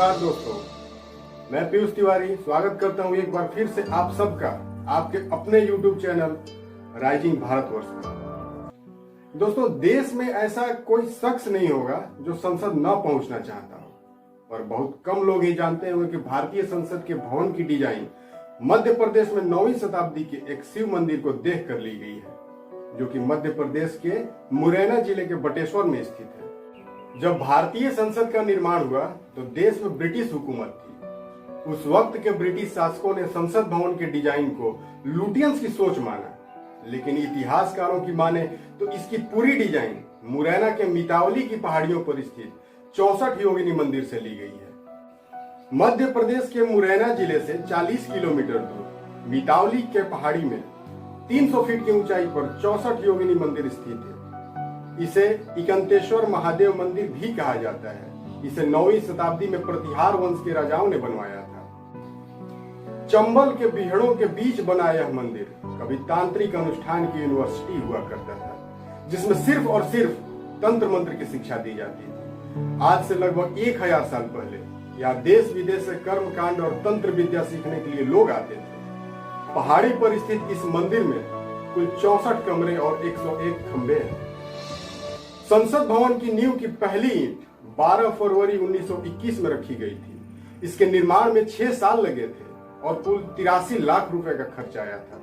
नमस्कार दोस्तों, मैं पीयूष तिवारी स्वागत करता हूं एक बार फिर से आप सबका आपके अपने YouTube चैनल राइजिंग भारतवर्ष में। दोस्तों, देश में ऐसा कोई शख्स नहीं होगा जो संसद न पहुंचना चाहता हो, और बहुत कम लोग ही जानते होंगे कि भारतीय संसद के भवन की डिजाइन मध्य प्रदेश में 9वीं शताब्दी के एक शिव मंदिर को देख कर ली गई है, जो कि मध्य प्रदेश के मुरैना जिले के बटेश्वर में स्थित है। जब भारतीय संसद का निर्माण हुआ तो देश में ब्रिटिश हुकूमत थी। उस वक्त के ब्रिटिश शासकों ने संसद भवन के डिजाइन को लुटियंस की सोच माना, लेकिन इतिहासकारों की माने तो इसकी पूरी डिजाइन मुरैना के मितावली की पहाड़ियों पर स्थित 64 योगिनी मंदिर से ली गई है। मध्य प्रदेश के मुरैना जिले से 40 किलोमीटर दूर मितावली के पहाड़ी में 300 फीट की ऊंचाई पर 64 योगिनी मंदिर स्थित है। इसे इकंतेश्वर महादेव मंदिर भी कहा जाता है। इसे 9वीं शताब्दी में प्रतिहार वंश के राजाओं ने बनवाया था। चंबल के बिहड़ों के बीच बना यह मंदिर कभी तांत्रिक अनुष्ठान की यूनिवर्सिटी हुआ करता था, जिसमें सिर्फ और सिर्फ तंत्र मंत्र की शिक्षा दी जाती थी। आज से लगभग 1000 साल पहले यहाँ देश विदेश से कर्म कांड और तंत्र विद्या सीखने के लिए लोग आते थे। पहाड़ी पर स्थित इस मंदिर में कुल 64 कमरे और 101 खंबे हैं। संसद भवन की नींव की पहली ईंट 12 फरवरी 1921 में रखी गई थी। इसके निर्माण में 6 साल लगे थे और कुल 83 लाख रुपए का खर्च आया था।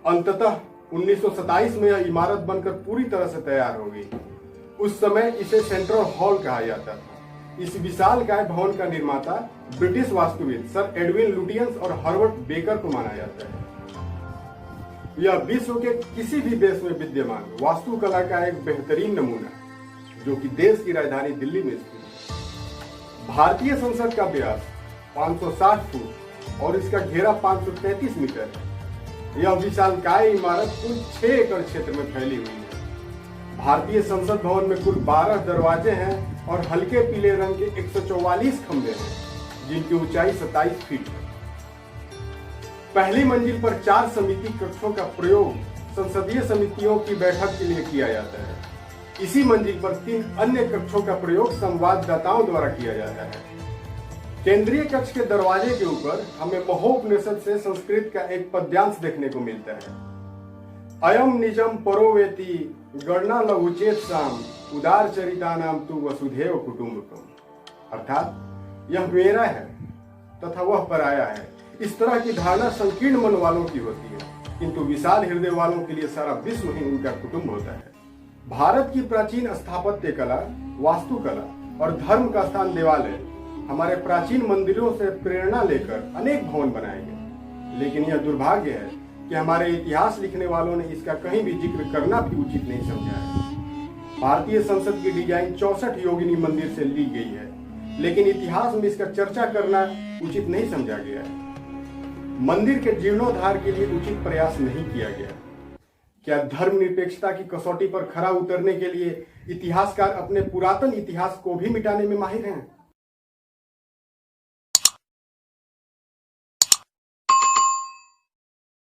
अंततः 1927 में यह इमारत बनकर पूरी तरह से तैयार हो गई। उस समय इसे सेंट्रल हॉल कहा जाता था। इस विशालकाय भवन का निर्माता ब्रिटिश वास्तुविद सर एडविन लुटियंस और हर्बर्ट बेकर को माना जाता है। यह विश्व के किसी भी देश में विद्यमान वास्तुकला का एक बेहतरीन नमूना, जो कि देश की राजधानी दिल्ली में स्थित है। भारतीय संसद का व्यास 560 फुट और इसका घेरा 533 मीटर है। यह विशालकाय इमारत कुल 6 एकड़ क्षेत्र में फैली हुई है। भारतीय संसद भवन में कुल 12 दरवाजे हैं और हल्के पीले रंग के 144 खंभे हैं, जिनकी ऊंचाई 27 फीट है। पहली मंजिल पर 4 समिति कक्षों का प्रयोग संसदीय समितियों की बैठक के लिए किया जाता है। इसी मंजिल पर 3 अन्य कक्षों का प्रयोग संवाददाताओं द्वारा किया जाता है। केंद्रीय कक्ष के दरवाजे के ऊपर हमें महोपनिषद से संस्कृत का एक पद्यांश देखने को मिलता है। अयम निजम परोवेति गणना लघुचेत साम उदार चरिता नाम तु वसुधैव कुटुंबकम, अर्थात यह मेरा है तथा वह पराया है। इस तरह की धारणा संकीर्ण मन वालों की होती है, किंतु विशाल हृदय वालों के लिए सारा विश्व ही उनका कुटुंब होता है। भारत की प्राचीन स्थापत्य कला, वास्तुकला और धर्म का स्थान देवालय हमारे प्राचीन मंदिरों से प्रेरणा लेकर अनेक भवन बनाए गए, लेकिन यह दुर्भाग्य है कि हमारे इतिहास लिखने वालों ने इसका कहीं भी जिक्र करना भी उचित नहीं समझा है। भारतीय संसद की डिजाइन 64 योगिनी मंदिर से ली गई है, लेकिन इतिहास में इसका चर्चा करना उचित नहीं समझा गया है। मंदिर के जीर्णोद्धार के लिए उचित प्रयास नहीं किया गया। क्या धर्मनिरपेक्षता की कसौटी पर खरा उतरने के लिए इतिहासकार अपने पुरातन इतिहास को भी मिटाने में माहिर हैं?